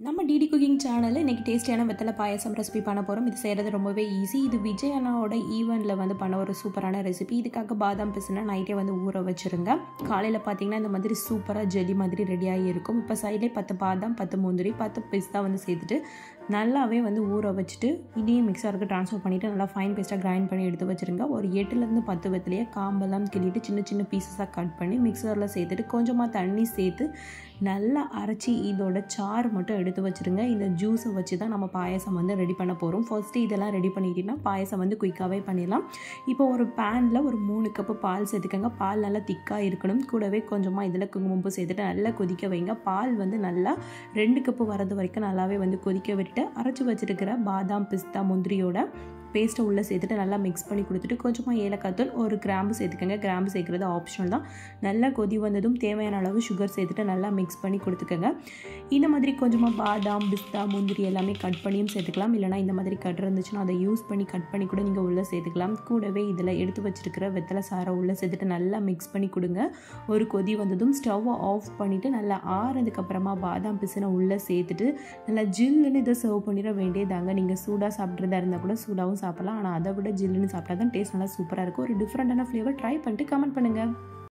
நம்ம DD cooking சேனலில் இன்றைக்கி டேஸ்டியான வெத்தலை பாயசம் ரெசிபி பண்ண போகிறோம். இது செய்கிறது ரொம்பவே ஈஸி. இது விஜய் அண்ணாவோட ஈவெண்ட்டில் பண்ண ஒரு சூப்பரான ரெசிபி. இதுக்காக பாதாம் பிசுனா நைட்டே ஊற வச்சுருங்க. காலையில் பார்த்தீங்கன்னா இந்த மாதிரி சூப்பராக ஜெல்லி மாதிரி ரெடியாகி இருக்கும். இப்போ சைட்லேயே 10 பாதாம், 10 முந்திரி, 10 பிஸ்தா சேர்த்துட்டு நல்லாவே ஊற வச்சுட்டு இதையும் மிக்சருக்கு ட்ரான்ஸ்ஃபர் பண்ணிவிட்டு நல்லா ஃபைன் பேஸ்ட்டாக கிரைண்ட் பண்ணி எடுத்து வச்சுருங்க. ஒரு 8லேருந்து 10 வெத்தலையே காம்பெல்லாம் கிள்ளிட்டு சின்ன சின்ன பீசஸாக கட் பண்ணி மிக்சரில் சேர்த்துட்டு கொஞ்சமாக தண்ணி சேர்த்து நல்லா அரைச்சி இதோட சாறு மட்டும் எடுத்து வச்சுருங்க. இந்த ஜூஸை வச்சு தான் நம்ம பாயசம் ரெடி பண்ண போகிறோம். ஃபர்ஸ்ட்டு இதெல்லாம் ரெடி பண்ணிட்டீங்கன்னா பாயசம் குயிக்காகவே பண்ணிடலாம். இப்போ ஒரு பேனில் ஒரு 3 கப்பு பால் சேர்த்துக்கோங்க. பால் நல்லா திக்காக இருக்கணும். கூடவே கொஞ்சமாக இதில் குங்குமப்பூ சேர்த்துட்டு நல்லா கொதிக்க வைங்க. பால் நல்லா 2 கப்பு வரது வரைக்கும் நல்லாவே கொதிக்க விட்டு அரைச்சி வச்சுருக்கிற பாதாம், பிஸ்தா, முந்திரியோட பேஸ்ட்டை உள்ளே சேர்த்துட்டு நல்லா மிக்ஸ் பண்ணி கொடுத்துட்டு கொஞ்சமாக ஏலக்காய் தூள், ஒரு கிராம்பு சேர்த்துக்கோங்க. கிராம்பு சேர்க்குறது ஆப்ஷனல் தான். நல்லா கொதி வந்ததும் தேவையான அளவு சுகர் சேர்த்துட்டு நல்லா மிக்ஸ் பண்ணி கொடுத்துக்கோங்க. இந்த மாதிரி கொஞ்சமாக பாதாம், பிஸ்தா, முந்திரி எல்லாமே கட் பண்ணியும் சேர்த்துக்கலாம். இல்லைனா இந்த மாதிரி கட் இருந்துச்சுன்னா அதை யூஸ் பண்ணி கட் பண்ணி கூட நீங்கள் உள்ளே சேர்த்துக்கலாம். கூடவே இதில் எடுத்து வச்சுருக்கிற வெத்தலை சாரை உள்ளே சேர்த்துட்டு நல்லா மிக்ஸ் பண்ணி கொடுங்க. ஒரு கொதி வந்ததும் ஸ்டவ்வை ஆஃப் பண்ணிவிட்டு நல்லா ஆறதுக்கப்புறமா பாதாம் பிசுனை உள்ளே சேர்த்துட்டு நல்லா ஜில்லுன்னு இதை சர்வ் பண்ணிட வேண்டியதாங்க. நீங்கள் சூடாக சாப்பிட்றதா இருந்தால் கூட சூடாகவும் சாப்பிடலாம். ஆனால் அதை விட ஜில்லுன்னு சாப்பிட்டா தான் டேஸ்ட் நல்லா சூப்பராக இருக்கும். ஒரு டிஃப்ரெண்ட்டான ஃப்ளேவர் ட்ரை பண்ணிட்டு கமெண்ட் பண்ணுங்கள்.